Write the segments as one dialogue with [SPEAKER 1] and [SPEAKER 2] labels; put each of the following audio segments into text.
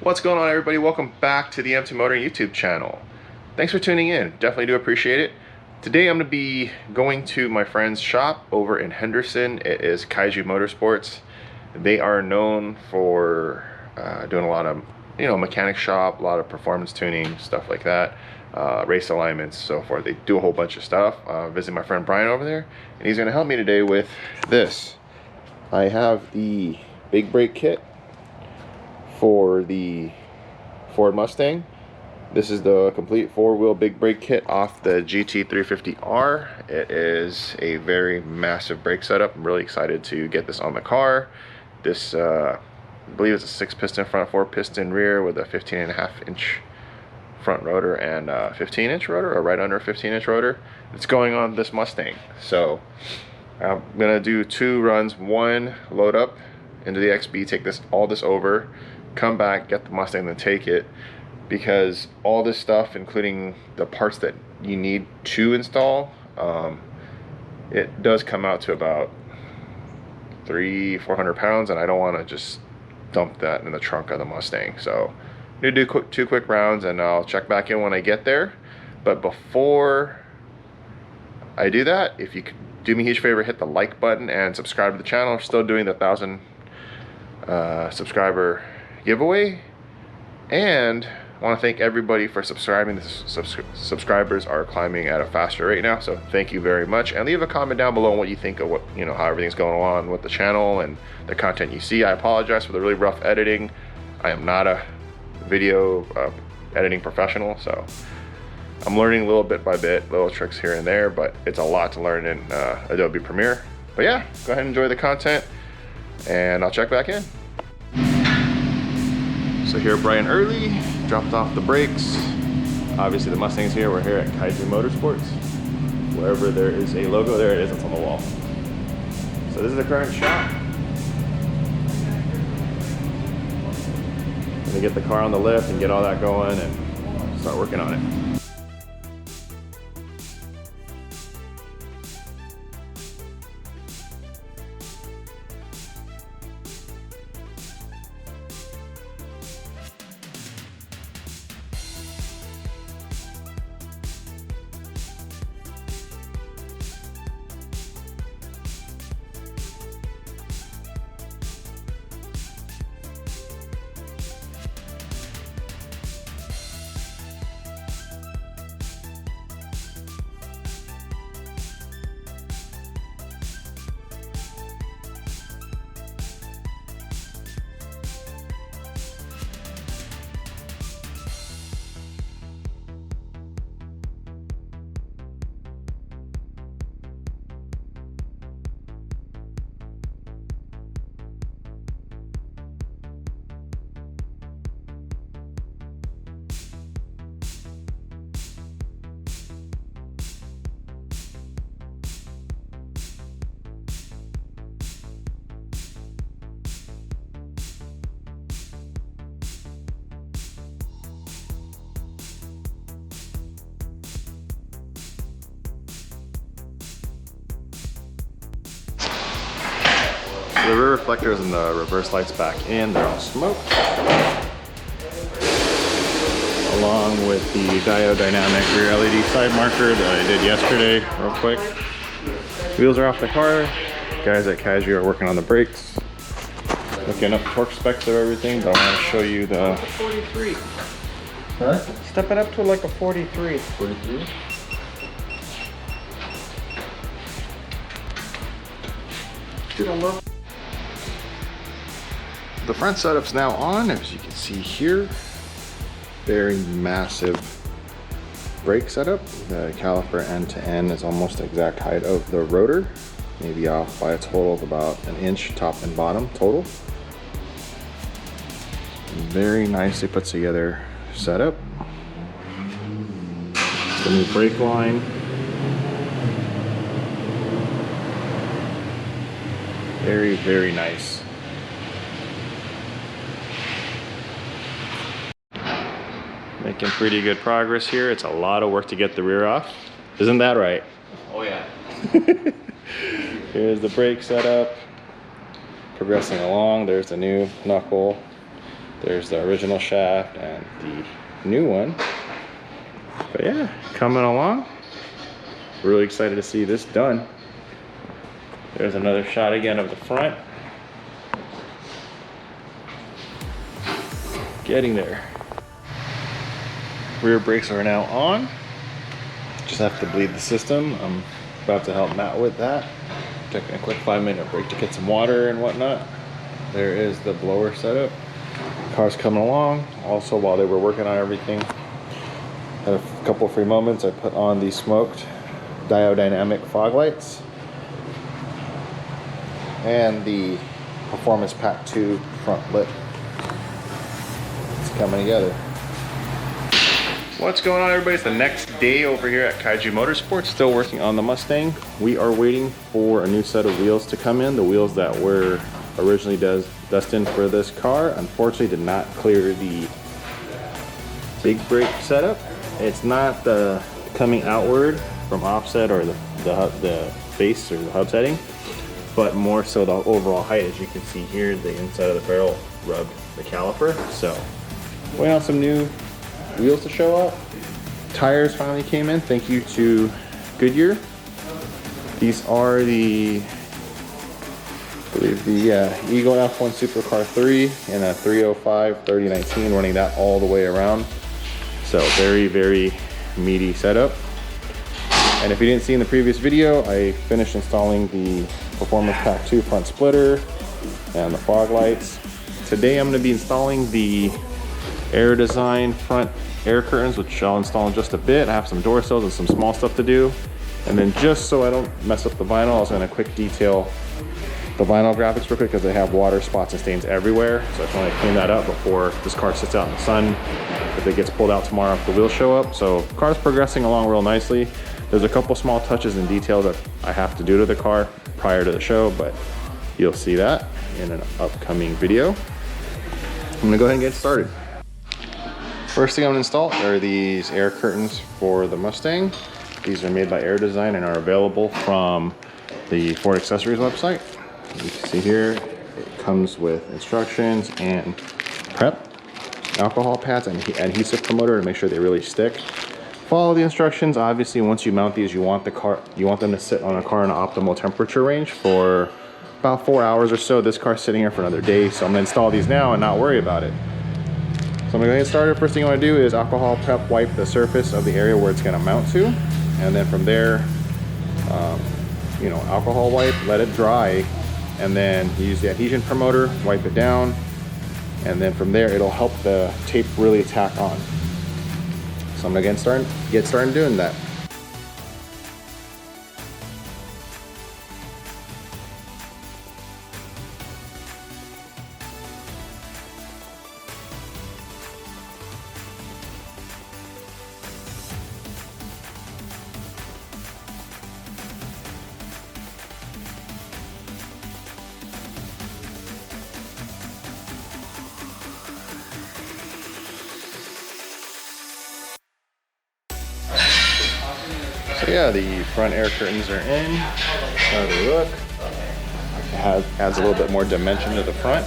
[SPEAKER 1] What's going on, everybody? Welcome back to the M2 Motoring YouTube channel. Thanks for tuning in. Definitely do appreciate it. Today I'm going to be going to my friend's shop over in Henderson. It is Kaiju Motorsports. They are known for doing a lot of, mechanic shop, a lot of performance tuning, stuff like that, race alignments, so forth. They do a whole bunch of stuff. Visit my friend Brian over there, and he's going to help me today with this. I have the big brake kit for the Ford Mustang. This is the complete four-wheel big brake kit off the GT350R. It is a very massive brake setup. I'm really excited to get this on the car. This, I believe it's a 6-piston front, 4-piston rear with a 15.5-inch front rotor and a 15-inch rotor, or right under a 15-inch rotor. It's going on this Mustang. So I'm gonna do 2 runs. One, load up into the XB, take all this over, come back, get the Mustang, then take it, because all this stuff, including the parts that you need to install, it does come out to about 300-400 pounds, and I don't want to just dump that in the trunk of the Mustang. So I'm gonna do 2 quick rounds, and I'll check back in when I get there. But before I do that, if you could do me a huge favor, hit the like button and subscribe to the channel. I'm still doing the 1,000 subscriber giveaway, and I want to thank everybody for subscribing. The subscribers are climbing at a faster rate now, so thank you very much. And leave a comment down below on what you think of how everything's going on with the channel and the content you see. I apologize for the really rough editing. I am not a video editing professional, so I'm learning little bit by bit, little tricks here and there, but it's a lot to learn in Adobe Premiere. But yeah, go ahead and enjoy the content, and I'll check back in. So here, Brian early, dropped off the brakes. Obviously the Mustang's here. We're here at Kaiju Motorsports. Wherever there is a logo, there it is, it's on the wall. So this is the current shop. Gonna get the car on the lift and get all that going and start working on it. The rear reflectors and the reverse lights back in, they're all smoked. Along with the Diode Dynamics rear LED side marker that I did yesterday, real quick. Wheels are off the car. Guys at Kaiju are working on the brakes. Looking up torque specs of everything, but I want to show you the...
[SPEAKER 2] 43.
[SPEAKER 3] Huh?
[SPEAKER 2] Step it up to like a 43.
[SPEAKER 3] 43?
[SPEAKER 2] Dude, I love.
[SPEAKER 1] The front setup's now on, as you can see here. Very massive brake setup. The caliper end to end is almost the exact height of the rotor, maybe off by a total of about 1 inch top and bottom total. Very nicely put together setup. The new brake line. Very, very nice. Making pretty good progress here. It's a lot of work to get the rear off. Isn't that right?
[SPEAKER 3] Oh yeah.
[SPEAKER 1] Here's the brake setup. Progressing along. There's the new knuckle. There's the original shaft and the new one. But yeah, coming along. Really excited to see this done. There's another shot again of the front. Getting there. Rear brakes are now on. Just have to bleed the system. I'm about to help Matt with that. Taking a quick 5-minute break to get some water and whatnot. There is the blower setup. Car's coming along. Also, while they were working on everything, had a couple free moments. I put on the smoked Diode Dynamics fog lights and the Performance Pack 2 front lip. It's coming together. What's going on, everybody? It's the next day over here at Kaiju Motorsports, still working on the Mustang. We are waiting for a new set of wheels to come in. The wheels that were originally destined for this car unfortunately did not clear the big brake setup. It's not the coming outward from offset or the face or the hub setting, but more so the overall height. As you can see here, the inside of the barrel rubbed the caliper. So waiting on some new wheels to show up. Tires finally came in. Thank you to Goodyear. These are the, I believe the Eagle F1 Supercar 3 and a 305 3019, running that all the way around. So very, very meaty setup. And if you didn't see in the previous video, I finished installing the Performance Pack 2 front splitter and the fog lights. Today I'm going to be installing the Air Design front air curtains, which I'll install in just a bit. I have some door sills and some small stuff to do. And then just so I don't mess up the vinyl, I was going to quick detail the vinyl graphics real quick because they have water spots and stains everywhere. So I just want to clean that up before this car sits out in the sun, if it gets pulled out tomorrow if the wheels show up. So the car's progressing along real nicely. There's a couple small touches and details that I have to do to the car prior to the show, but you'll see that in an upcoming video. I'm gonna go ahead and get started. First thing I'm gonna install are these air curtains for the Mustang. These are made by Air Design and are available from the Ford Accessories website. You can see here, it comes with instructions and prep, alcohol pads, and adhesive promoter to make sure they really stick. Follow the instructions. Obviously, once you mount these, you want them to sit on a car in an optimal temperature range for about 4 hours or so. This car's sitting here for another day, so I'm gonna install these now and not worry about it. So I'm gonna get started. First thing I wanna do is alcohol prep wipe the surface of the area where it's gonna mount to. And then from there, alcohol wipe, let it dry, and then use the adhesion promoter, wipe it down, and then from there it'll help the tape really tack on. So I'm gonna get started doing that. So yeah, the front air curtains are in. How they look. It adds a little bit more dimension to the front.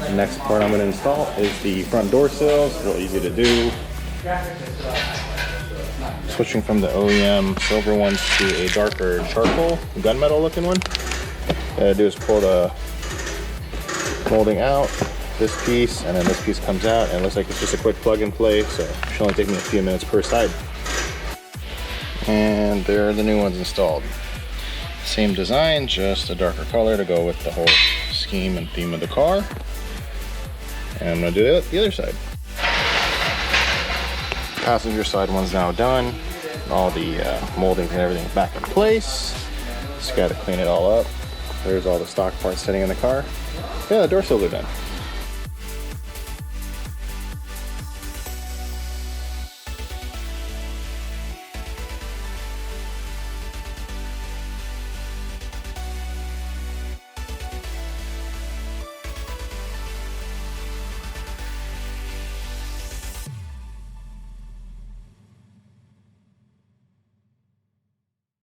[SPEAKER 1] The next part I'm going to install is the front door sills. Real easy to do. Switching from the OEM silver ones to a darker charcoal gunmetal looking one. What I do is pull the molding out, this piece, and then this piece comes out, and it looks like it's just a quick plug and play, so it should only take me a few minutes per side. And there are the new ones installed. Same design, just a darker color to go with the whole scheme and theme of the car. And I'm gonna do the other side. Passenger side one's now done. All the moldings and everything back in place. Just gotta clean it all up. There's all the stock parts sitting in the car. Yeah, the door sills are done.